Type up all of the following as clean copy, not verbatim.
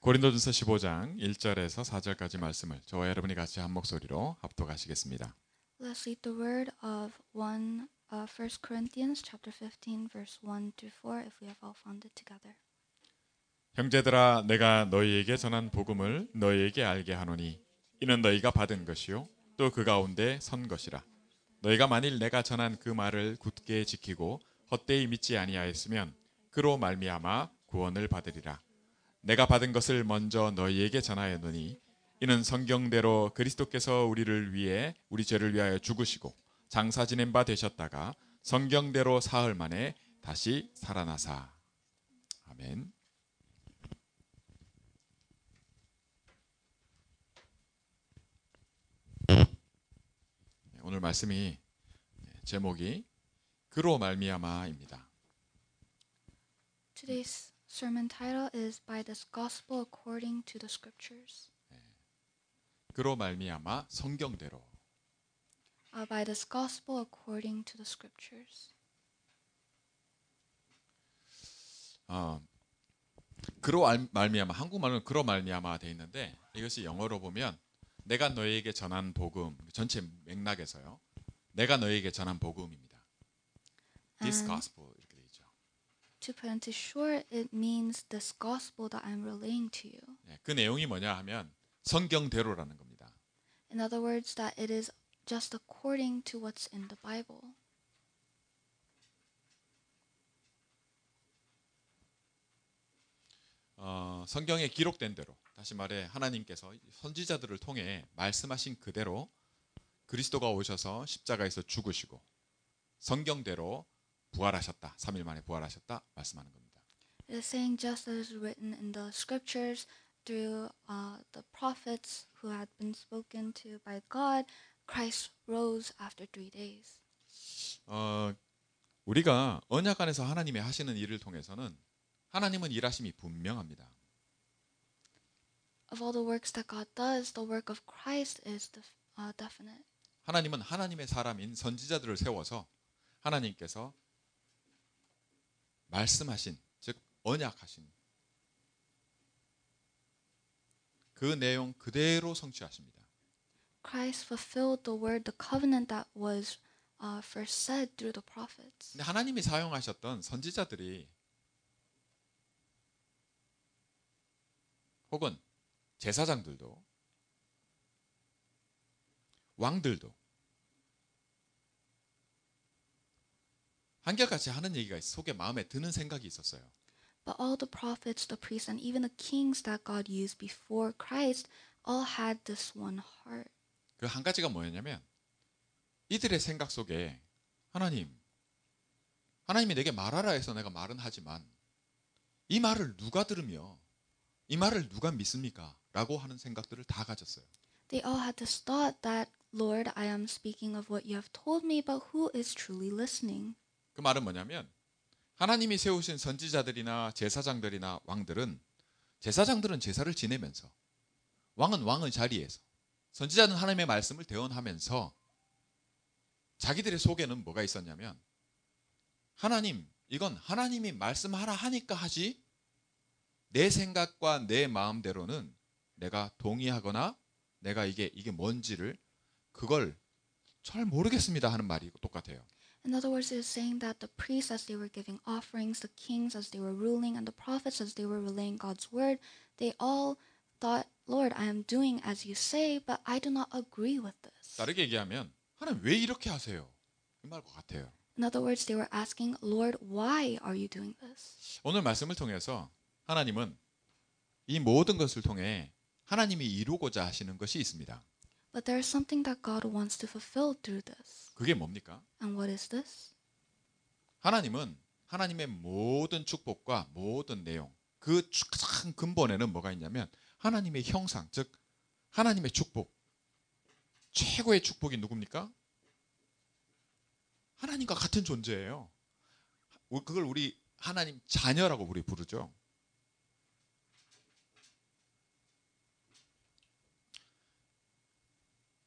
고린도전서 15장 1절에서 4절까지 말씀을 저와 여러분이 같이 한 목소리로 합독하시겠습니다. Let's read the word of 1 Corinthians chapter 15 verse 1 through 4 if we have all found it together. 형제들아, 내가 너희에게 전한 복음을 너희에게 알게 하노니 이는 너희가 받은 것이요 또 그 가운데 선 것이라. 너희가 만일 내가 전한 그 말을 굳게 지키고 헛되이 믿지 아니하였으면 그로 말미암아 구원을 받으리라. 내가 받은 것을 먼저 너희에게 전하였노니 이는 성경대로 그리스도께서 우리를 위해 우리 죄를 위하여 죽으시고 장사 지낸 바 되셨다가 성경대로 사흘 만에 다시 살아나사. 아멘. 오늘 말씀이 제목이 그로 말미암아입니다. Today's sermon title is By this Gospel According to the Scriptures. 그로 말미암아 성경대로. By this Gospel According to the Scriptures. 그로 말미암아, 한국말로는 그로 말미암아 돼 있는데 이것이 영어로 보면 내가 너희에게 전한 복음, 전체 맥락에서요. 내가 너희에게 전한 복음입니다. This gospel 이렇게 돼 있죠. To put into short, it means this gospel that I'm relaying to you. 그 내용이 뭐냐 하면 성경대로라는 겁니다. In other words, that it is just according to what's in the Bible. 성경에 기록된 대로, 다시 말해 하나님께서 선지자들을 통해 말씀하신 그대로 그리스도가 오셔서 십자가에서 죽으시고 성경대로 부활하셨다. 3일 만에 부활하셨다 말씀하는 겁니다. It is saying just as written in the scriptures through the prophets who had been spoken to by God, Christ rose after 3 days. 우리가 언약 안에서 하나님이 하시는 일을 통해서는 하나님은 일하심이 분명합니다. Of all the works that God does, the work of Christ is definite. 하나님은 하나님의 사람인 선지자들을 세워서 하나님께서 말씀하신, 즉 언약하신 그 내용 그대로 성취하십니다. Christ fulfilled the word, the covenant that was first said through the prophets. 근데 하나님이 사용하셨던 선지자들이 혹은 제사장들도 왕들도 한결같이 하는 얘기가 속에 마음에 드는 생각이 있었어요. But all the prophets, the priests, and even the kings that God used before Christ all had this one heart. 그 한 가지가 뭐였냐면 이들의 생각 속에 하나님이 내게 말하라 해서 내가 말은 하지만 이 말을 누가 들으며 이 말을 누가 믿습니까? 라고 하는 생각들을 다 가졌어요. They all had this thought that, Lord, I am speaking of what you have told me, but who is truly listening? 그 말은 뭐냐면 하나님이 세우신 선지자들이나 제사장들이나 왕들은 제사장들은 제사를 지내면서 왕은 왕의 자리에서 선지자는 하나님의 말씀을 대언하면서 자기들의 속에는 뭐가 있었냐면 하나님, 이건 하나님이 말씀하라 하니까 하지 내 생각과 내 마음대로는 내가 동의하거나 내가 이게 뭔지를 그걸 잘 모르겠습니다 하는 말이 똑같아요. In other words, it is saying that the priests, as they were giving offerings, the kings, as they were ruling, and the prophets, as they were relaying God's word, they all thought, Lord, I am doing as you say, but I do not agree with this. 다르게 얘기하면 하나님 왜 이렇게 하세요? 이 말과 같아요. In other words, they were asking, Lord, why are you doing this? 오늘 말씀을 통해서 하나님은 이 모든 것을 통해 하나님이 이루고자 하시는 것이 있습니다. But there is something that God wants to fulfill through this. 그게 뭡니까? And what is this? 하나님은 하나님의 모든 축복과 모든 내용, 그 가장 근본에는 뭐가 있냐면 하나님의 형상, 즉 하나님의 축복. 최고의 축복이 누굽니까? 하나님과 같은 존재예요. 그걸 우리 하나님 자녀라고 우리 부르죠.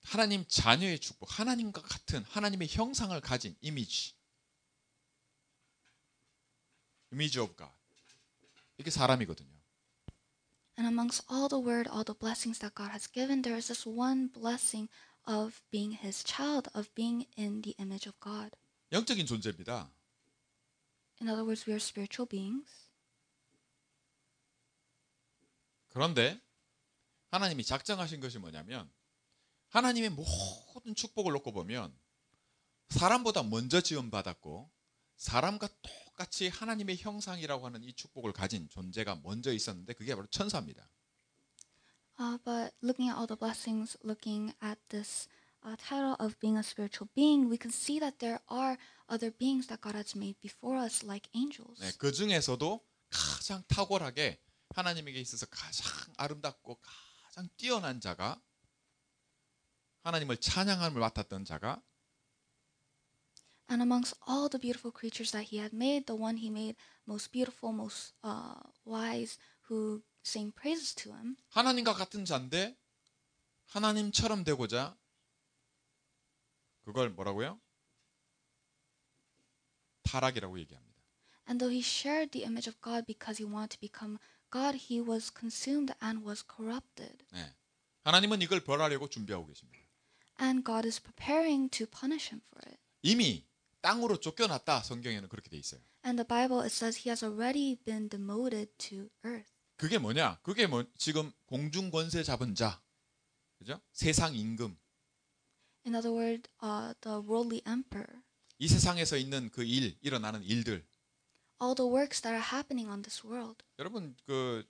하나님 자녀의 축복, 하나님과 같은 하나님의 형상을 가진 이미지 of God. 이게 사람이거든요. And amongst all the word, all the blessings that God has given, there is this one blessing of being His child, of being in the image of God. 영적인 존재입니다. In other words, we are spiritual beings. 그런데 하나님이 작정하신 것이 뭐냐면 하나님의 모든 축복을 놓고 보면 사람보다 먼저 지음받았고 사람과 똑같이 하나님의 형상이라고 하는 이 축복을 가진 존재가 먼저 있었는데 그게 바로 천사입니다. But looking at all the blessings, looking at this title of being a spiritual being, we can see that there are other beings that God has made before us, like angels. 네, 그 중에서도 가장 탁월하게 하나님에게 있어서 가장 아름답고 가장 뛰어난 자가 하나님을 찬양함을 맡았던 자가 And amongst all the beautiful creatures that He had made, the one He made most beautiful, most wise, who sing praises to Him, 하나님과 같은 자인데 하나님처럼 되고자 그걸 뭐라고요? 타락이라고 얘기합니다. and though He shared the image of God because He wanted to become God, He was consumed and was corrupted. 네. 하나님은 이걸 벌하려고 준비하고 계십니다. And God is preparing to punish Him for it. 이미 땅으로 쫓겨났다. 성경에는 그렇게 돼 있어요. And the Bible, it says He has already been demoted to earth. 그게 뭐냐? 그게 뭐 지금 공중 권세 잡은 자, 그죠? 세상 임금, In other words, the worldly emperor. 이 세상에서 있는 그 일어나는 일들. All the works that are happening on this world. 여러분 그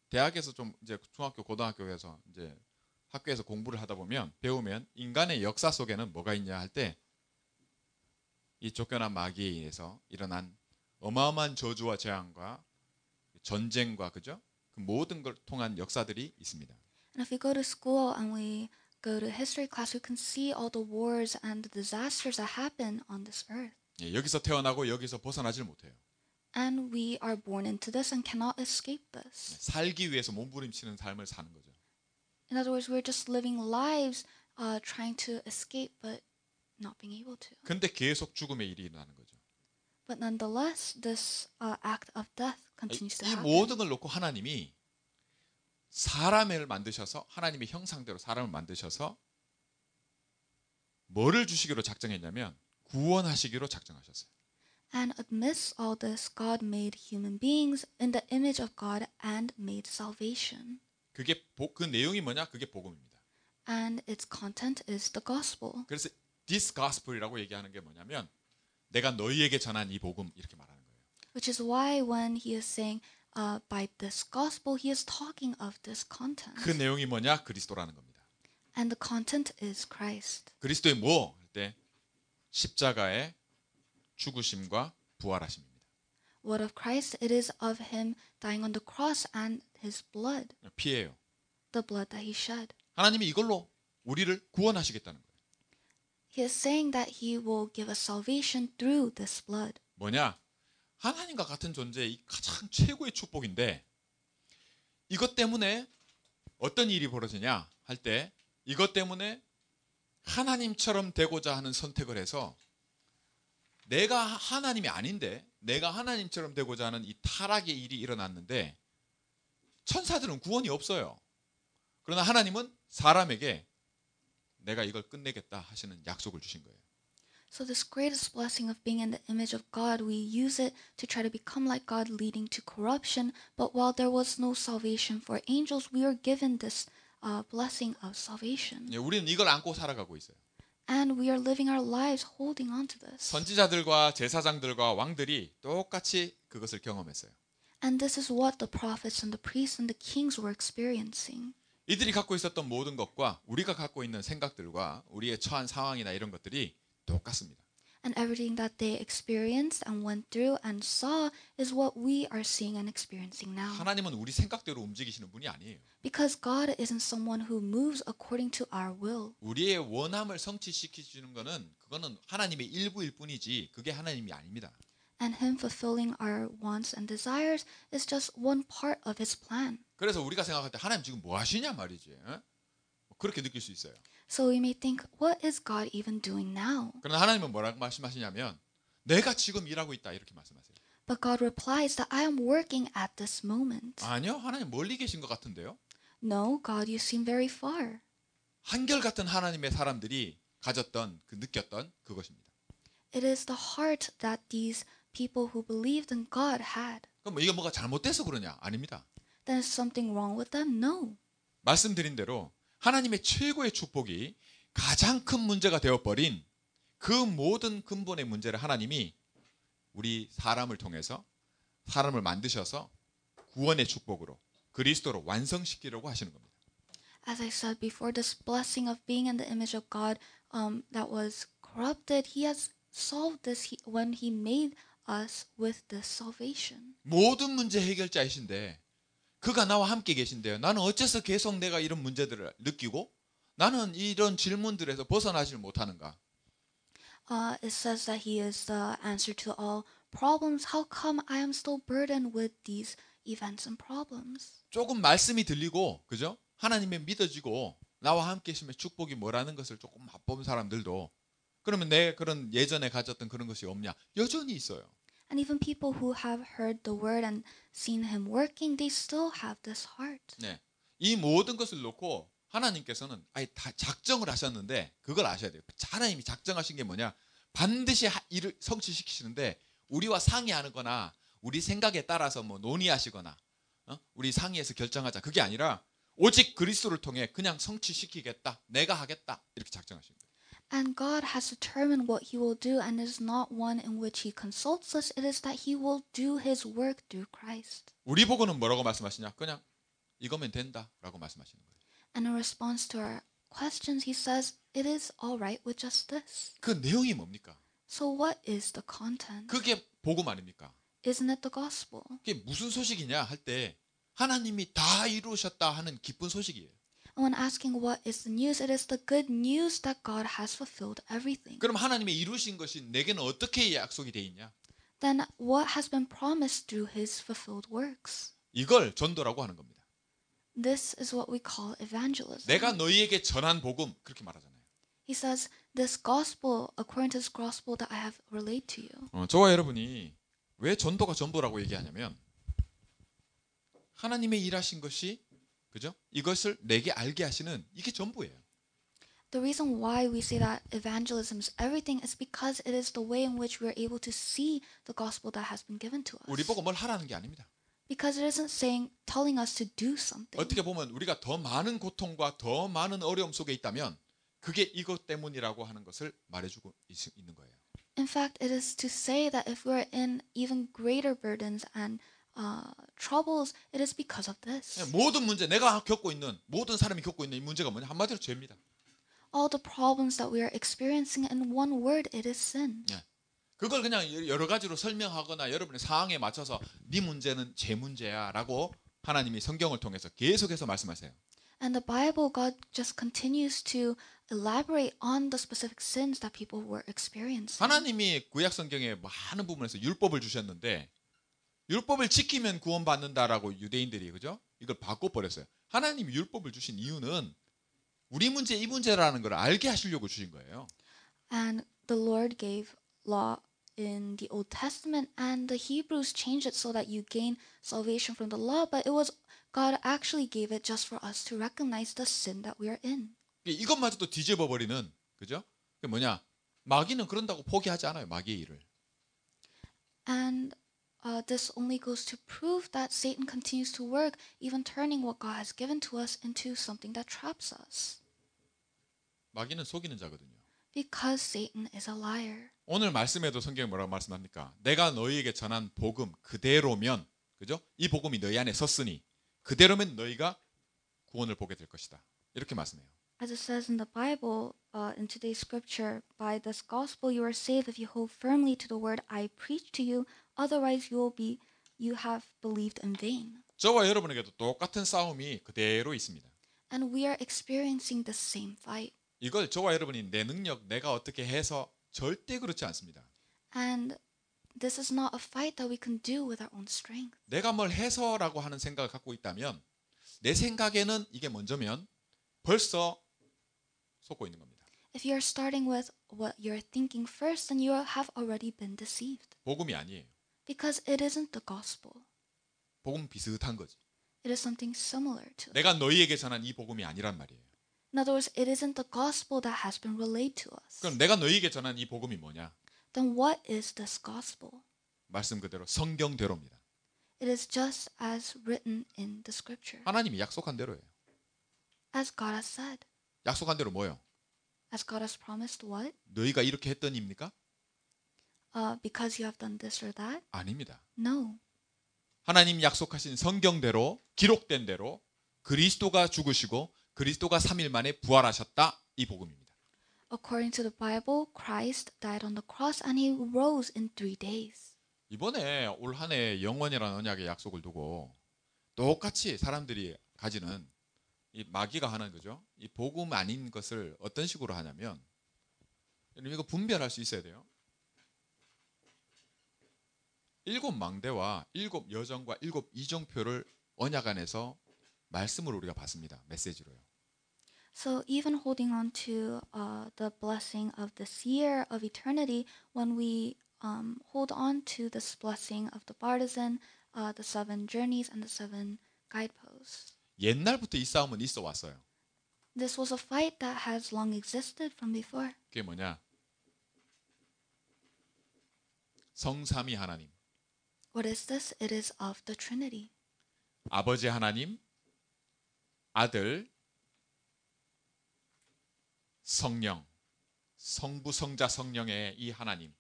대학에서 좀 이제 중학교, 고등학교에서 이제 학교에서 공부를 하다 보면 배우면 인간의 역사 속에는 뭐가 있냐 할 때 이 쫓겨난 마귀에 의해서 일어난 어마어마한 저주와 재앙과 전쟁과 그죠? 그 모든 걸 통한 역사들이 있습니다. And if we go to school and we go to history class, we can see all the wars and the disasters that happen on this earth. 예, 여기서 태어나고 여기서 벗어나질 못해요. And we are born into this and cannot escape this. 살기 위해서 몸부림치는 삶을 사는 거죠. In other words, we're just living lives trying to escape but not being able to. 근데 계속 죽음의 일이 일어나는 거죠. But nonetheless, this act of death continues to 이 happen. 모든 걸 놓고 하나님이 사람을 만드셔서 하나님의 형상대로 사람을 만드셔서 뭐를 주시기로 작정했냐면 구원하시기로 작정하셨어요. And amidst all this, God made human beings in the image of God and made salvation. 그게 그 내용이 뭐냐? 그게 복음입니다. And its content is the gospel. 그래서 this gospel이라고 얘기하는 게 뭐냐면 내가 너희에게 전한 이 복음 이렇게 말하는 거예요. Which is why when he is saying by this gospel, he is talking of this content. 그 내용이 뭐냐? 그리스도라는 겁니다. And the content is Christ. 그리스도의 뭐? 할 때 십자가의 죽으심과 부활하심입니다. What of Christ? It is of him dying on the cross and his blood, 피예요. the blood that he shed. 하나님이 이걸로 우리를 구원하시겠다는 거예요. He is saying that he will give us salvation through this blood. 뭐냐? 하나님과 같은 존재의 이 가장 최고의 축복인데 이것 때문에 어떤 일이 벌어지냐 할 때 이것 때문에 하나님처럼 되고자 하는 선택을 해서 내가 하나님이 아닌데 내가 하나님처럼 되고자 하는 이 타락의 일이 일어났는데 천사들은 구원이 없어요. 그러나 하나님은 사람에게 내가 이걸 끝내겠다 하시는 약속을 주신 거예요. So this greatest blessing of being in the image of God, we use it to try to become like God, leading to corruption. But while there was no salvation for angels, we are given this blessing of salvation. 예, 우리는 이걸 안고 살아가고 있어요. And we are living our lives holding on to this. 선지자들과 제사장들과 왕들이 똑같이 그것을 경험했어요. And this is what the prophets and the priests and the kings were experiencing. 이들이 갖고 있었던 모든 것과 우리가 갖고 있는 생각들과 우리의 처한 상황이나 이런 것들이 똑같습니다. And everything that they experienced and went through and saw is what we are seeing and experiencing now. 하나님은 우리 생각대로 움직이시는 분이 아니에요. Because God isn't someone who moves according to our will. 우리의 원함을 성취시키시는 그거는 하나님의 일부일 뿐이지 그게 하나님이 아닙니다. And Him fulfilling our wants and desires is just one part of His plan. 그래서 우리가 생각할 때 하나님 지금 뭐 하시냐 말이지. 그렇게 느낄 수 있어요. So we may think, what is God even doing now? 그러나 하나님은 뭐라고 말씀하시냐면 내가 지금 일하고 있다 이렇게 말씀하세요. But God replies that I am working at this moment. 아니요, 하나님 멀리 계신 것 같은데요. No, God, you seem very far. 한결같은 하나님의 사람들이 가졌던 느꼈던 그것입니다. It is the heart that these people who believed in God had. 그럼 이게 뭐가 잘못돼서 그러냐? 아닙니다. Then is something wrong with them? No. 말씀드린 대로 하나님의 최고의 축복이 가장 큰 문제가 되어버린 그 모든 근본의 문제를 하나님이 우리 사람을 통해서 사람을 만드셔서 구원의 축복으로 그리스도로 완성시키려고 하시는 겁니다. As I said before, this blessing of being in the image of God that was corrupted, He has solved this when He made us with this salvation. 모든 문제 해결자이신데 그가 나와 함께 계신데요. 나는 어째서 계속 내가 이런 문제들을 느끼고 나는 이런 질문들에서 벗어나질 못하는가? It says that He is the answer to all problems. How come I am still burdened with these events and problems? 조금 말씀이 들리고 그죠? 하나님의 믿어지고 나와 함께 계시면 축복이 뭐라는 것을 조금 맛본 사람들도 그러면 내 그런 예전에 가졌던 그런 것이 없냐? 여전히 있어요. And even people who have heard the word and seen Him working, they still have this heart. 네. 이 모든 것을 놓고 하나님께서는 아예 다 작정을 하셨는데 그걸 아셔야 돼요. 하나님이 작정하신 게 뭐냐? 반드시 일을 성취시키시는데 우리와 상의하는 거나 우리 생각에 따라서 뭐 논의하시거나 우리 상의해서 결정하자. 그게 아니라 오직 그리스도를 통해 그냥 성취시키겠다. 내가 하겠다. 이렇게 작정하신 거예요. And God has determined what He will do, and is not one in which He consults us. It is that He will do His work through Christ. 우리 보고는 뭐라고 말씀하시냐? 그냥 이거면 된다라고 말씀하시는 거예요. And in response to our questions, He says, it is all right with just this. 그 내용이 뭡니까? So what is the content? 그게 복음 아닙니까? Isn't it the gospel? 그게 무슨 소식이냐 할 때 하나님이 다 이루셨다 하는 기쁜 소식이에요. And when asking what is the news, it is the good news that God has fulfilled everything. 그럼 하나님이 이루신 것이 내게는 어떻게 약속이 돼 있냐? Then what has been promised through His fulfilled works? 이걸 전도라고 하는 겁니다. This is what we call evangelism. 내가 너희에게 전한 복음 그렇게 말하잖아요. He says, this gospel, according to this gospel that I have relayed to you. 저와 여러분이 왜 전도가 전부라고 얘기하냐면 하나님의 일하신 것이 그죠? 이것을 내게 알게 하시는 이게 전부예요. The reason why we say that evangelism is everything is because it is the way in which we are able to see the gospel that has been given to us. 우리 보고 뭘 하라는 게 아닙니다. Because it isn't telling us to do something. 어떻게 보면 우리가 더 많은 고통과 더 많은 어려움 속에 있다면 그게 이것 때문이라고 하는 것을 말해주고 있는 거예요. In fact, it is to say that if we're in even greater burdens and troubles, it is because of this. 모든 문제 내가 겪고 있는 모든 사람이 겪고 있는 이 문제가 뭐냐? 한마디로 죄입니다. All the problems that we are experiencing, in one word, it is sin. 그걸 그냥 여러 가지로 설명하거나 여러분의 상황에 맞춰서 네 문제는 죄 문제야라고 하나님이 성경을 통해서 계속해서 말씀하세요. And the Bible, God just continues to elaborate on the specific sins that people were experiencing. 하나님이 구약 성경의 많은 부분에서 율법을 주셨는데 율법을 지키면 구원받는다라고 유대인들이 그죠? 이걸 바꿔버렸어요. 하나님이 율법을 주신 이유는 우리 문제 이 문제라는 걸 알게 하시려고 주신 거예요. And the Lord gave law in the Old Testament, and the Hebrews changed it so that you gain salvation from the law, but it was God actually gave it just for us to recognize the sin that we are in. 이것마저도 뒤집어 버리는 그죠? 그게 뭐냐? 마귀는 그런다고 포기하지 않아요. 마귀의 일을. And this only goes to prove that Satan continues to work, even turning what God has given to us into something that traps us. 마귀는 속이는 자거든요. Because Satan is a liar. 오늘 말씀에도 성경이 뭐라고 말씀합니까? 내가 너희에게 전한 복음 그대로면 그죠? 이 복음이 너희 안에 섰으니 그대로면 너희가 구원을 보게 될 것이다. 이렇게 말씀해요. As it says in the Bible, in today's scripture, by this gospel you are saved if you hold firmly to the word I preach to you. Otherwise, you have believed in vain. 저와 여러분에게도 똑같은 싸움이 그대로 있습니다. And we are experiencing the same fight. 이걸 저와 여러분이 내 능력, 내가 어떻게 해서 절대 그렇지 않습니다. And this is not a fight that we can do with our own strength. 내가 뭘 해서라고 하는 생각을 갖고 있다면 내 생각에는 이게 먼저면 벌써 속고 있는 겁니다. If you are starting with what you're thinking first, then you have already been deceived. 복음이 아니에요. Because it isn't the gospel. 복음 비슷한 거지. It is something similar to it. 내가 너희에게 전한 이 복음이 아니란 말이에요. In other words, it isn't the gospel that has been relayed to us. 그럼 내가 너희에게 전한 이 복음이 뭐냐? Then what is this gospel? 말씀 그대로 성경대로입니다. It is just as written in the scripture. 하나님이 약속한 대로예요. As God has said. 약속한 대로 뭐요? As God has promised what? 너희가 이렇게 했더니입니까? Because you have done this or that? 아닙니다. No. 하나님 약속하신 성경대로 기록된 대로 그리스도가 죽으시고 그리스도가 3일 만에 부활하셨다. 이 복음입니다. According to the Bible, Christ died on the cross and he rose in 3 days. 이번에 올 한 해 영원이라는 언약의 약속을 두고 똑같이 사람들이 가지는 이 마귀가 하는 거죠. 이 복음 아닌 것을 어떤 식으로 하냐면 이거 분별할 수 있어야 돼요. 7 망대와 7 여정과 7 이정표를 언약 안에서 말씀으로 우리가 받습니다. 메시지로요. So even holding on to the blessing of this year of eternity, when we hold on to this blessing of the partisan, the 7 journeys and the 7 guideposts. 옛날부터 이 싸움은 있어 왔어요. This was a fight that has long existed from before. 그게 뭐냐? 성삼위 하나님, What is this? It is of the Trinity. 아버지 하나님, 아들, 성령, 성부, 성자, 성령의 이 하나님.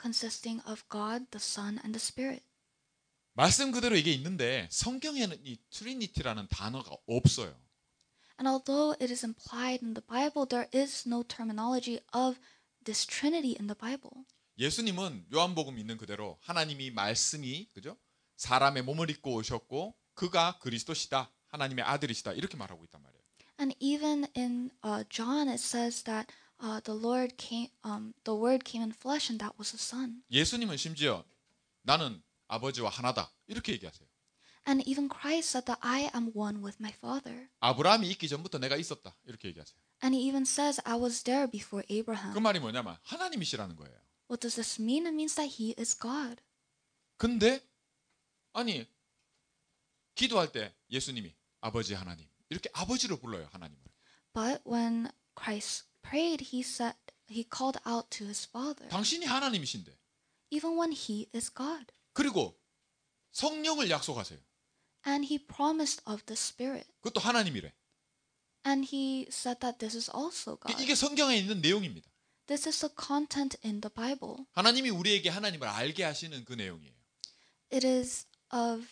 Consisting of God, the Son, and the Spirit. 말씀 그대로 이게 있는데 성경에는 이 트리니티라는 단어가 없어요. And although it is implied in the Bible, there is no terminology of this Trinity in the Bible. 예수님은 요한복음 있는 그대로 하나님이 말씀이 그죠? 사람의 몸을 입고 오셨고 그가 그리스도시다. 하나님의 아들이시다. 이렇게 말하고 있단 말이에요. And even in John, it says that the Word came in flesh, and that was the Son. 예수님은 심지어 나는 아버지와 하나다. 이렇게 얘기하세요. And even Christ said that I am one with my Father. 아브라함이 있기 전부터 내가 있었다. 이렇게 얘기하세요. And he even says, I was there before 그 Abraham. 말이 뭐냐면 하나님이시라는 거예요. What does this mean? It means that he is God. 근데 아니 기도할 때 예수님이 아버지 하나님 이렇게 아버지로 불러요. 하나님을. But when Christ prayed, he called out to his Father. 당신이 하나님이신데 Even when he is God. 그리고 성령을 약속하세요. And he promised of the Spirit. 그것도 하나님이래. And he said that this is also God. 이게 성경에 있는 내용입니다. This is the content in the Bible. 하나님이 우리에게 하나님을 알게 하시는 그 내용이에요. It is of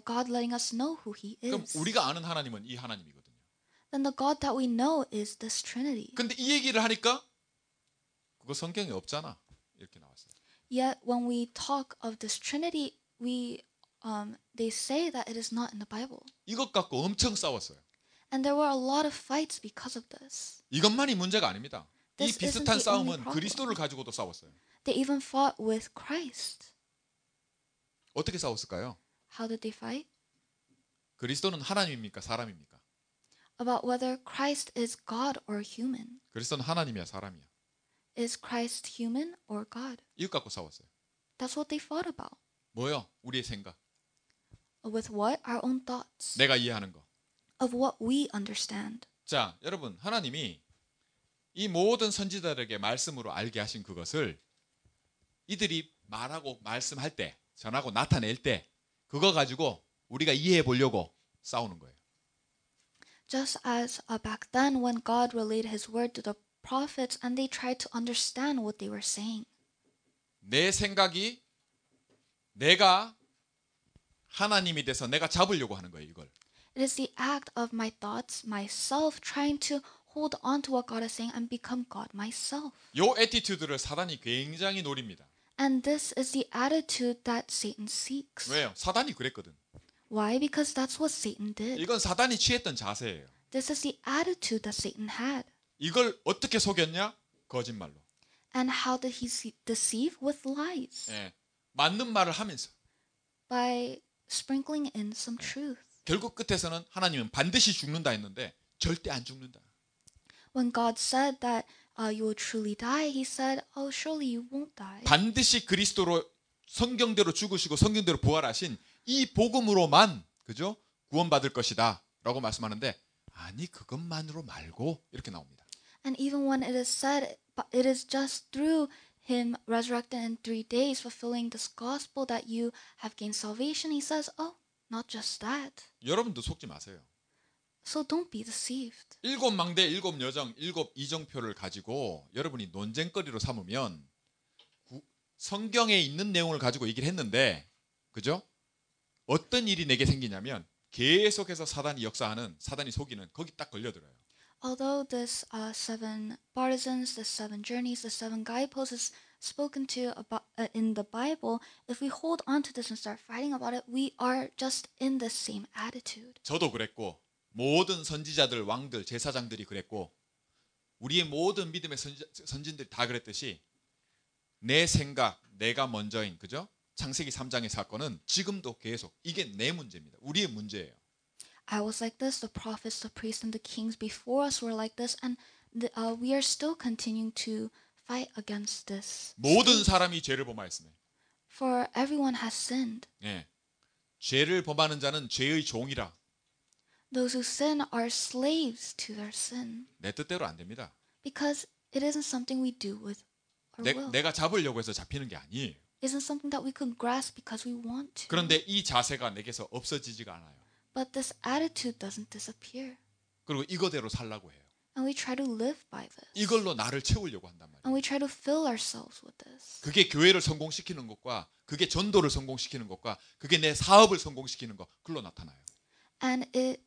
God letting us know who he 그럼 is. 우리가 아는 하나님은 이 하나님이거든요. Then the God that we know is this Trinity. 근데 이 얘기를 하니까 그거 성경에 없잖아. 이렇게 나왔어요. Yet when we talk of this Trinity, they say that it is not in the Bible. 이것 갖고 엄청 싸웠어요. And there were a lot of fights because of this. 이것만이 문제가 아닙니다. 이 This isn't 비슷한 the only 싸움은 problem. 그리스도를 가지고도 싸웠어요. They even fought with Christ. 어떻게 싸웠을까요? How did they fight? 그리스도는 하나님입니까? 사람입니까? About whether Christ is God or human. 그리스도는 하나님이야, 사람이야. Is Christ human or God? 이것 갖고 싸웠어요. That's what they fought about. 뭐요? 우리의 생각. With what? Our own thoughts. 내가 이해하는 거. Of what we understand. 자, 여러분, 하나님이 이 모든 선지자들에게 말씀으로 알게 하신 그것을 이들이 말하고 말씀할 때, 전하고 나타낼 때 그거 가지고 우리가 이해해 보려고 싸우는 거예요. Just as back then when God relayed his word to the prophets and they tried to understand what they were saying. 내 생각이 내가 하나님이 돼서 내가 잡으려고 하는 거예요, 이걸. It is the act of my thoughts, myself, trying to hold on to what God is saying and become God myself. 요 애티튜드를 사단이 굉장히 노립니다. And this is the attitude that Satan seeks. 왜요? 사단이 그랬거든. Why? Because that's what Satan did. 이건 사단이 취했던 자세예요. This is the attitude that Satan had. 이걸 어떻게 속였냐? 거짓말로. And how did he deceive? With lies. 예, 맞는 말을 하면서. By sprinkling in some truth. 결국 끝에서는 하나님은 반드시 죽는다 했는데 절대 안 죽는다. When God said that you will truly die, he said, oh, surely you won't die. 반드시 그리스도로 성경대로 죽으시고 성경대로 부활하신 이 복음으로만 그죠? 구원받을 것이다라고 말씀하는데 아니 그것만으로 말고 이렇게 나옵니다. And even when it is said, but it is just through him resurrected in 3 days, fulfilling this gospel that you have gained salvation, he says, oh, not just that. 여러분도 속지 마세요. So don't be deceived. 일곱 망대, 일곱 여정, 일곱 이정표를 가지고 여러분이 논쟁거리로 삼으면 성경에 있는 내용을 가지고 얘기를 했는데 그죠? 어떤 일이 내게 생기냐면 계속해서 사단이 역사하는 사단이 속이는 거기 딱 걸려들어요. Although this 7 partisans, the 7 journeys, the 7 guideposts is spoken to about in the Bible, if we hold on to this and start fighting about it, we are just in the same attitude. 저도 그랬고 모든 선지자들, 왕들, 제사장들이 그랬고 우리의 모든 믿음의 선진들이 다 그랬듯이 내 생각, 내가 먼저인 그죠? 창세기 3장의 사건은 지금도 계속 이게 내 문제입니다. 우리의 문제예요. I was like this, the prophets, the priests, and the kings before us were like this, and we are still continuing to fight against this. 모든 사람이 죄를 범하였으며 For everyone has sinned. 예. 죄를 범하는 자는 죄의 종이라. Those who sin are slaves to their sin. 내 뜻대로 안 됩니다. Because it isn't something we do with our will. 내가 잡으려고 해서 잡히는 게 아니에요. It isn't something that we could grasp because we want to. 그런데 이 자세가 내게서 없어지지가 않아요. But this attitude doesn't disappear. 그리고 이거대로 살라고 해요. And we try to live by this. 이걸로 나를 채우려고 한단 말이에요. And we try to fill ourselves with this. 그게 교회를 성공시키는 것과 그게 전도를 성공시키는 것과 그게 내 사업을 성공시키는 것 그걸로 나타나요. And it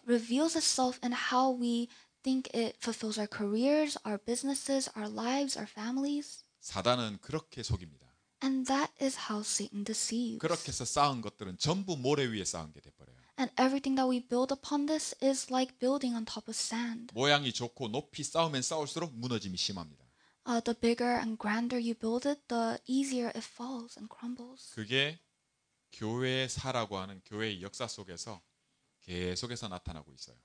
reveals itself in how we think it fulfills our careers, our businesses, our lives, our families. 사단은 그렇게 속입니다. And that is how Satan deceives. 그렇게 해서 쌓은 것들은 전부 모래 위에 쌓은 게 돼버려요. And everything that we build upon this is like building on top of sand. 모양이 좋고 높이 쌓으면 쌓을수록 무너짐이 심합니다. The bigger and grander you build it, the easier it falls and crumbles. 그게 교회의 사라고 하는 교회의 역사 속에서 계속해서 나타나고 있어요.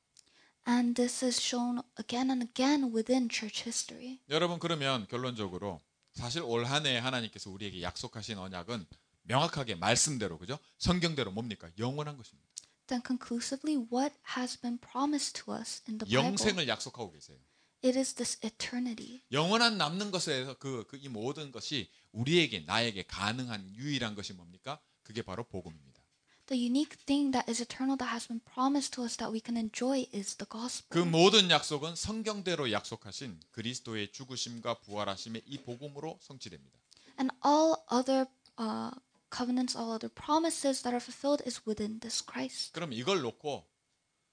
And this is shown again and again within church history. 여러분 그러면 결론적으로 사실 올 한 해 하나님께서 우리에게 약속하신 언약은 명확하게 말씀대로 그죠? 성경대로 뭡니까? 영원한 것입니다. Then conclusively, what has been promised to us in the Bible? 영생을 약속하고 계세요. It is this eternity. 영원한 남는 것에서 이 모든 것이 우리에게 나에게 가능한 유일한 것이 뭡니까? 그게 바로 복음입니다. The unique thing that is eternal that has been promised to us that we can enjoy is the 그 gospel. 모든 약속은 성경대로 약속하신 그리스도의 죽으심과 부활하심의 이 복음으로 성취됩니다. And all other covenants, all other promises that are fulfilled is within this Christ. 그럼 이걸 놓고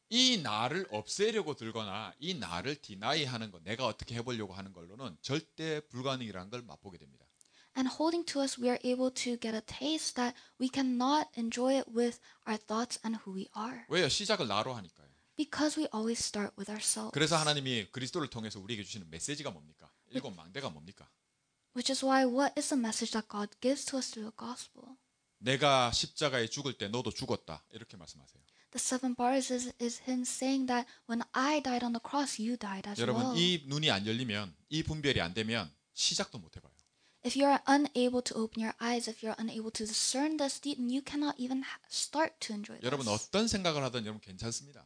이 나를 없애려고 들거나 이 나를 디나이하는 것, 내가 어떻게 해보려고 하는 걸로는 절대 불가능이라는 걸 맛보게 됩니다. And holding to us, we are able to get a taste that we cannot enjoy it with our thoughts and who we are. 왜요? 시작을 나로 하니까요. Because we always start with ourselves. 그래서 하나님이 그리스도를 통해서 우리에게 주시는 메시지가 뭡니까? 일곱 망대가 뭡니까? Which is why what is the message that God gives to us through the gospel? 내가 십자가에 죽을 때 너도 죽었다. 이렇게 말씀하세요. The 7 bars is him saying that when I died on the cross, you died as 여러분 well. 이 눈이 안 열리면 이 분별이 안 되면 시작도 못 해봐요. If you're unable to open your eyes, if you're unable to discern this, then you cannot even start to enjoy 여러분 this. 어떤 생각을 하든 여러분 괜찮습니다.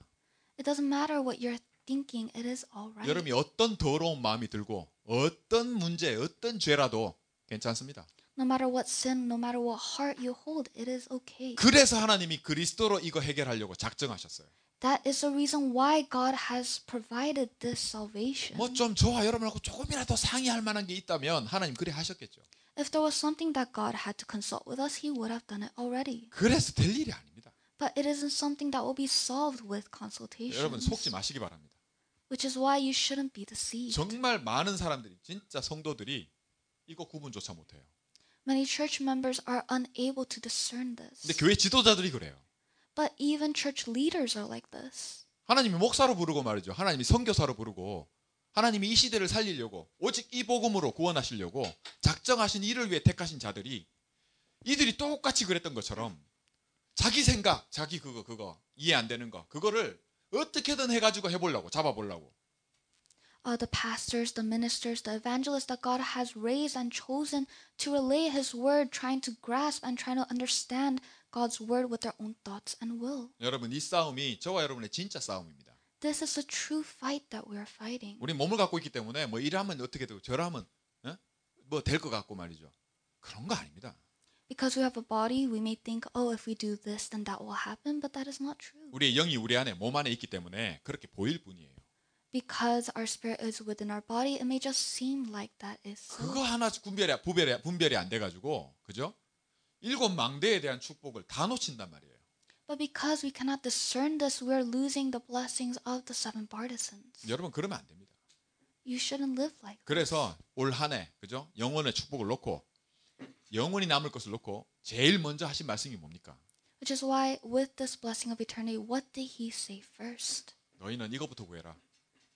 It doesn't matter what you're thinking, it is all right. 여러분이 어떤 더러운 마음이 들고 어떤 문제, 어떤 죄라도 괜찮습니다. No matter what sin, no matter what heart you hold, it is okay. 그래서 하나님이 그리스도로 이거 해결하려고 작정하셨어요. That is the reason why God has provided this salvation. 뭐 좀 저와 여러분하고 조금이라도 상의할 만한 게 있다면 하나님 그래 하셨겠죠. If there was something that God had to consult with us, He would have done it already. 그래서 될 일이 아닙니다. But it isn't something that will be solved with consultation. 여러분 속지 마시기 바랍니다. Which is why you shouldn't be deceived. 정말 많은 사람들이 진짜 성도들이 이거 구분조차 못해요. Many church members are unable to discern this. 근데 교회 지도자들이 그래요. But even church leaders are like this. 하나님이 목사로 부르고 말이죠. 하나님이 선교사로 부르고 하나님이 이 시대를 살리려고 오직 이 복음으로 구원하시려고 작정하신 일을 위해 택하신 자들이 이들이 똑같이 그랬던 것처럼 자기 생각, 자기 그거 이해 안 되는 거 그거를 어떻게든 해가지고 해보려고 잡아보려고 the pastors, the ministers, the evangelists that God has raised and chosen to relay His word, trying to grasp and trying to understand God's word with their own thoughts and will. 여러분 이 싸움이 저와 여러분의 진짜 싸움입니다. This is a true fight that we are fighting. 우리 몸을 갖고 있기 때문에 뭐 이러면 어떻게 되고 저러면 뭐 될 것 같고 말이죠. 그런 거 아닙니다. Because we have a body, we may think, oh, if we do this, then that will happen, but that is not true. 우리의 영이 우리 안에 몸 안에 있기 때문에 그렇게 보일 뿐이에요. Because our spirit is within our body, it may just seem like that is so. 그거 하나 분별이 안 돼가지고 그죠? 7 망대에 대한 축복을 다 놓친단 말이에요. But because we cannot discern this, we are losing the blessings of the 7 partisans. 여러분 그러면 안 됩니다. You shouldn't live like that. 그래서 올 한 해 그죠? 영원의 축복을 놓고 영원히 남을 것을 놓고 제일 먼저 하신 말씀이 뭡니까? Which is why with this blessing of eternity, what did He say first? 너희는 이것부터 구해라.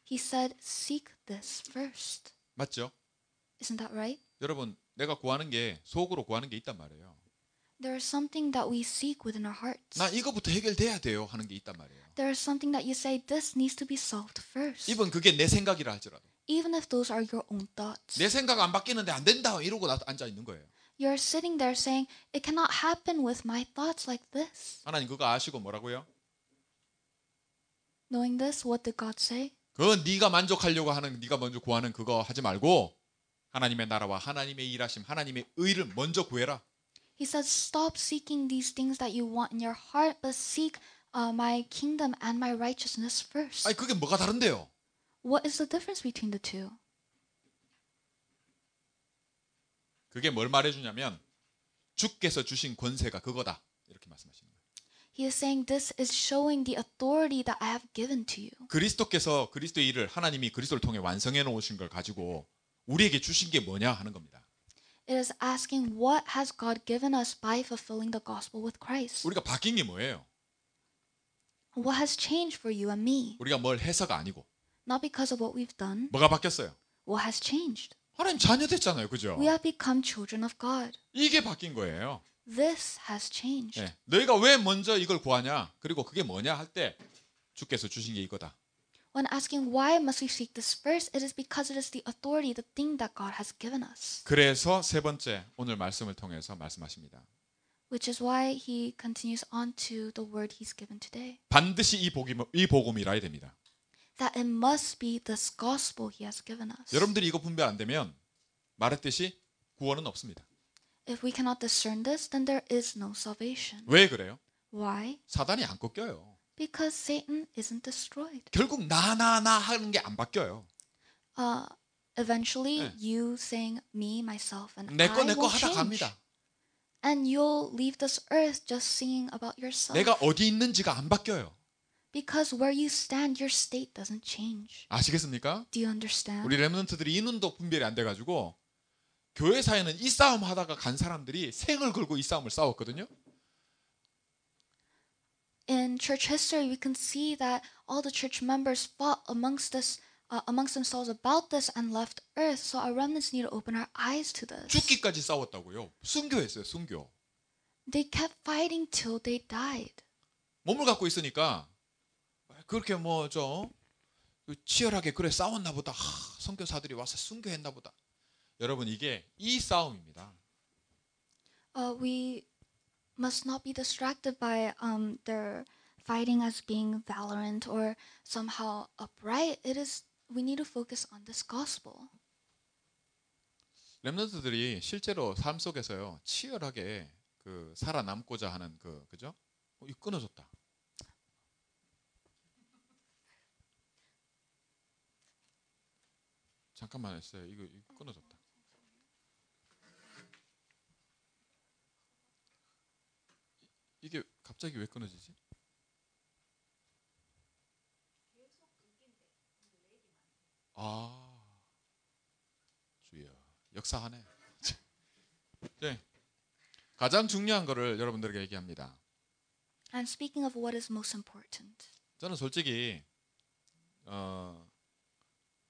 He said, seek this first. 맞죠? Isn't that right? 여러분 내가 구하는 게 속으로 구하는 게 있단 말이에요. There is something that we seek within our hearts. 나 이거부터 해결돼야 돼요 하는 게 있단 말이에요. There is something that you say, this needs to be solved first. 이번 그게 내 생각이라 할지라도 Even if those are your own thoughts. 내 생각 안 바뀌는데 안 된다 이러고 앉아 있는 거예요. You're sitting there saying, it cannot happen with my thoughts like this. 하나님 그거 아시고 뭐라고요? Knowing this, what did God say? 그건 네가 만족하려고 하는 네가 먼저 구하는 그거 하지 말고 하나님의 나라와 하나님의 일하심 하나님의 의를 먼저 구해라. He says, stop seeking these things that you want in your heart, but seek my kingdom and my righteousness first. 아니 그게 뭐가 다른데요? What is the difference between the two? 그게 뭘 말해주냐면 주께서 주신 권세가 그거다 이렇게 말씀하시는 거예요. He is saying this is showing the authority that I have given to you. 그리스도께서 그리스도의 일을 하나님이 그리스도를 통해 완성해 놓으신 걸 가지고 우리에게 주신 게 뭐냐 하는 겁니다. It is asking what has God given us by fulfilling the gospel with Christ? 우리가 바뀐 게 뭐예요? What has changed for you and me? 우리가 뭘 해서가 아니고 Not because of what we've done. 뭐가 바뀌었어요? What has changed? 하나님 자녀 됐잖아요, 그죠? We have become children of God. 이게 바뀐 거예요. This has changed. 네. 너희가 왜 먼저 이걸 구하냐? 그리고 그게 뭐냐 할 때 주께서 주신 게 이거다. When asking why must we seek this first, it is because it is the authority, the thing that God has given us. 그래서 세 번째 오늘 말씀을 통해서 말씀하십니다. Which is why he continues on to the word he's given today. 반드시 이 복음이라 해야 됩니다. That it must be this gospel he has given us. 여러분들이 이거 분별 안 되면 말했듯이 구원은 없습니다. If we cannot discern this, then there is no salvation. 왜 그래요? Why? 사단이 안 꺾여요. Because Satan isn't destroyed. 결국 나 하는 게 안 바뀌어요. Eventually, 네. you saying me, myself, and 내 거 I will 하다 change. 갑니다. And you'll leave this earth just singing about yourself. 내가 어디 있는지가 안 바뀌어요. Because where you stand, your state doesn't change. 아시겠습니까? Do you understand? 우리 렘넌트들이 이 눈도 분별이 안 돼가지고 교회 사회는 이 싸움 하다가 간 사람들이 생을 걸고 이 싸움을 싸웠거든요. In church history, we can see that all the church members fought amongst themselves about this and left earth. So our remnants need to open our eyes to this. 죽기까지 싸웠다고요. 순교했어요. 순교. They kept fighting till they died. 몸을 갖고 있으니까 그렇게 치열하게 그래 싸웠나 보다. 선교사들이 와서 순교했나 보다. 여러분 이게 이 싸움입니다. We must not be distracted by their fighting as being valorant or somehow upright. We need to focus on this gospel. 렘넌트들이 실제로 삶 속에서요 치열하게 살아남고자 하는 그죠? 이거 끊어졌다. 잠깐만 했어요. 이거 끊어졌다. 이게 갑자기 왜 끊어지지? 주여 역사하네. 네. 가장 중요한 거를 여러분들에게 얘기합니다. And speaking of what is most important, 저는 솔직히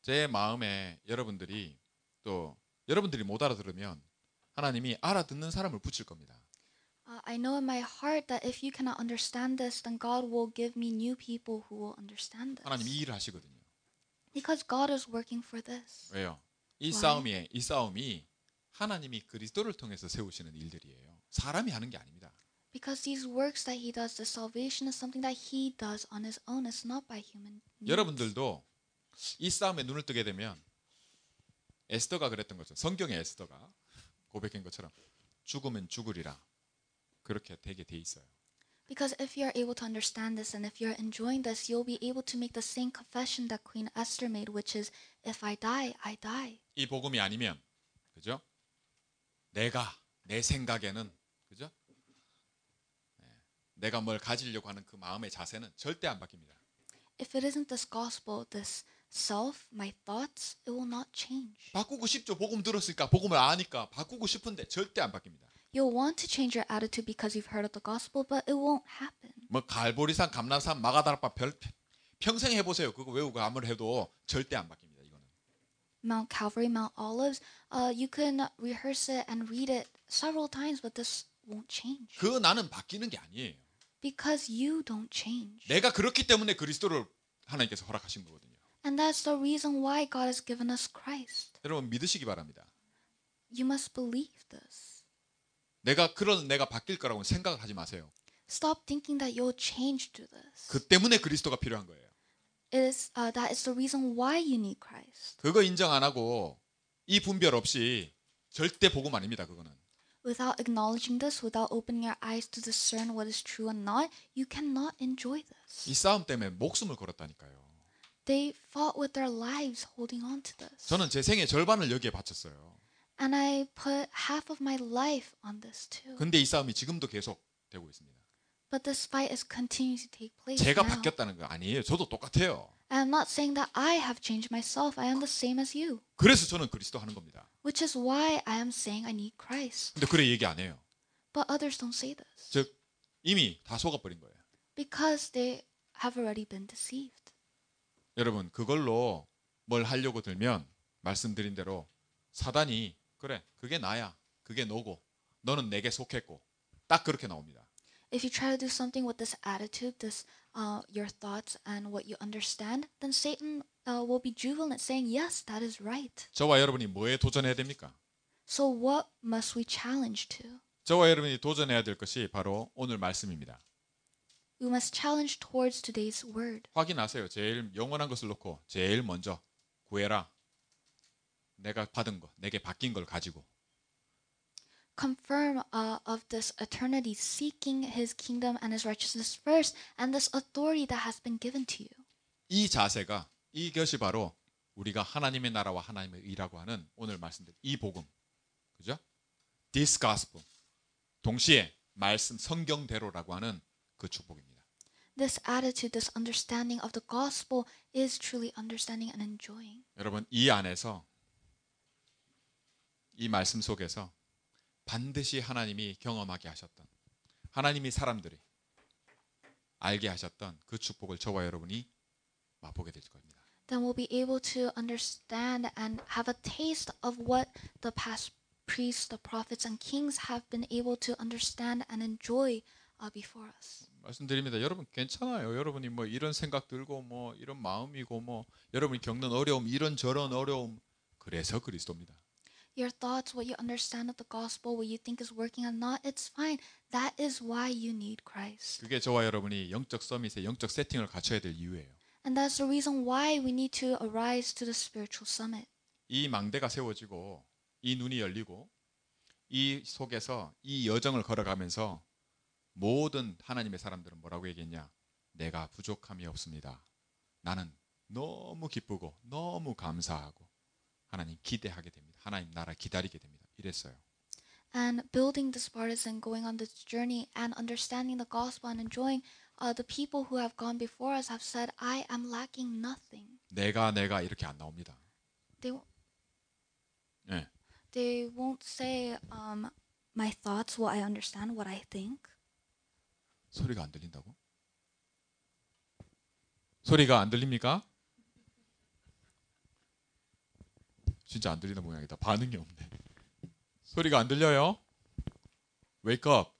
제 마음에 여러분들이 못 알아들으면 하나님이 알아듣는 사람을 붙일 겁니다. I know in my heart that if you cannot understand this, then God will give me new people who will understand this. 하나님 이 일을 하시거든요. Because God is working for this. 왜요? 이 Why? 싸움이 하나님이 그리스도를 통해서 세우시는 일들이에요. 사람이 하는 게 아닙니다. Because these works that he does, the salvation is something that he does on his own. It's not by human means. 여러분들도 이 싸움에 눈을 뜨게 되면 에스더가 그랬던 거죠. 성경의 에스더가 고백한 것처럼 죽으면 죽으리라. 그렇게 되게 돼 있어요. Because if you're able to understand this and if you're enjoying this, you'll be able to make the same confession that Queen Esther made, which is, if I die, I die. 이 복음이 아니면 그죠? 내 생각에는 그죠? 내가 뭘 가지려고 하는 그 마음의 자세는 절대 안 바뀝니다. If it isn't this gospel, this self, my thoughts, it will not change. 바꾸고 싶죠. 복음 들었으니까 복음을 아니까 바꾸고 싶은데 절대 안 바뀝니다. You'll want to change your attitude because you've heard of the gospel, but it won't happen. 뭐 갈보리산, 감람산, 마가다락밥 평생 해보세요. 그거 외우고 아무리 해도 절대 안 바뀝니다. 이거는. Mount Calvary, Mount Olives, you can rehearse it and read it several times, but this won't change. 그 나는 바뀌는 게 아니에요. Because you don't change. 내가 그렇기 때문에 그리스도를 하나님께서 허락하신 거거든요. And that's the reason why God has given us Christ. 여러분 믿으시기 바랍니다. You must believe this. 내가 바뀔 거라고 생각을 하지 마세요. Stop thinking that you'll change to this. 그 때문에 그리스도가 필요한 거예요. That is the reason why you need Christ. 그거 인정 안 하고 이 분별 없이 절대 복음 아닙니다. 그거는. Without acknowledging this, without opening your eyes to discern what is true and not, you cannot enjoy this. 이 싸움 때문에 목숨을 걸었다니까요. They fought with their lives holding on to this. 저는 제 생의 절반을 여기에 바쳤어요. And I put half of my life on this too. 근데 이 싸움이 지금도 계속 되고 있습니다. But this fight is continuing to take place 제가 now. 바뀌었다는 거 아니에요. 저도 똑같아요. I'm not saying that I have changed myself. I am the same as you. 그래서 저는 그리스도 하는 겁니다. Which is why I am saying I need Christ. 근데 그래 얘기 안 해요. But others don't say this. 즉 이미 다 속아버린 거예요. Because they have already been deceived. 여러분 그걸로 뭘 하려고 들면 말씀드린 대로 사단이 그래 그게 나야 그게 너고 너는 내게 속했고 딱 그렇게 나옵니다. If you try to do something with this attitude, your thoughts and what you understand, then Satan will be jubilant, saying, "Yes, that is right." 저와 여러분이 뭐에 도전해야 됩니까? So what must we challenge to? 저와 여러분이 도전해야 될 것이 바로 오늘 말씀입니다. We must challenge towards today's word. 확인하세요. 제일 영원한 것을 놓고 제일 먼저 구해라. 내가 받은 거, 내게 바뀐 걸 가지고. Confirm of this eternity, seeking His kingdom and His righteousness first, and this authority that has been given to you. 이 자세가 이것이 바로 우리가 하나님의 나라와 하나님의 의라고 하는 오늘 말씀드린 이 복음, 그죠? This gospel. 동시에 말씀 성경대로라고 하는 그 축복입니다. This attitude, this understanding of the gospel is truly understanding and enjoying. 여러분 이 안에서 이 말씀 속에서 반드시 하나님이 경험하게 하셨던 하나님이 사람들이 알게 하셨던 그 축복을 저와 여러분이 맛보게 될 겁니다. Then we'll be able to understand and have a taste of what the past priests, the prophets, and kings have been able to understand and enjoy before us. 말씀드립니다. 여러분 괜찮아요. 여러분이 뭐 이런 생각 들고 뭐 이런 마음이고 뭐 여러분이 겪는 어려움 이런 저런 어려움 그래서 그리스도입니다. Your thoughts, what you understand of the gospel, what you think is working or not, it's fine. That is why you need Christ. 그게 저와 여러분이 영적 서밋의 영적 세팅을 갖춰야 될 이유예요. And that's the reason why we need to arise to the spiritual summit. 이 망대가 세워지고 이 눈이 열리고 이 속에서 이 여정을 걸어가면서 모든 하나님의 사람들은 뭐라고 얘기했냐? 내가 부족함이 없습니다. 나는 너무 기쁘고 너무 감사하고 하나님 기대하게 됩니다. 하나님 나라 기다리게 됩니다. 이랬어요. And building this partisan, going on this journey and understanding the gospel and enjoying the people who have gone before us have said, I am lacking nothing. 내가 이렇게 안 나옵니다. 네. They won't say my thoughts, what I understand, what I think. 소리가 안 들린다고? 소리가 안 들립니까? 진짜 안 들리는 모양이다. 반응이 없네. 소리가 안 들려요? Wake up.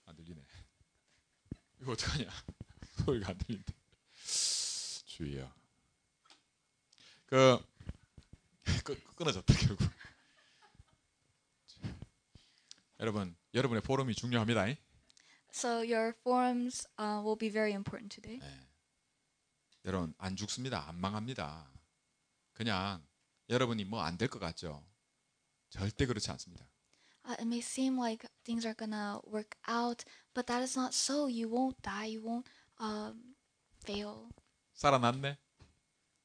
안 들리네. 이거 어떡하냐? 소리가 안 들린다. 주의야. 그 끊어졌다 결국. 여러분, 여러분의 포럼이 중요합니다. So your forums will be very important today. 여러분 안 죽습니다. 안 망합니다. 그냥 여러분이 뭐 안 될 것 같죠? 절대 그렇지 않습니다. It may seem like things are gonna work out, but that is not so. You won't die. You won't fail. 살아났네.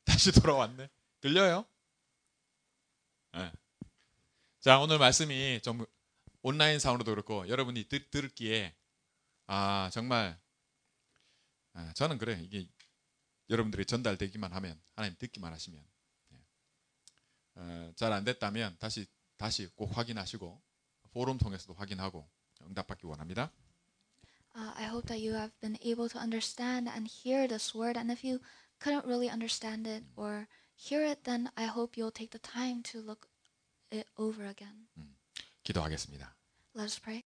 다시 돌아왔네. 들려요? 네. 자, 오늘 말씀이 좀 온라인 상으로도 그렇고 여러분이 들었기에 정말 저는 그래. 이게 여러분들이 전달되기만 하면 하나님 듣기만 하시면 잘 안 됐다면 다시 꼭 확인하시고 포럼 통해서도 확인하고 응답받기 원합니다. I hope that you have been able to understand and hear this word. And if you couldn't really understand it or hear it, then I hope you'll take the time to look it over again. 기도하겠습니다. Let us pray.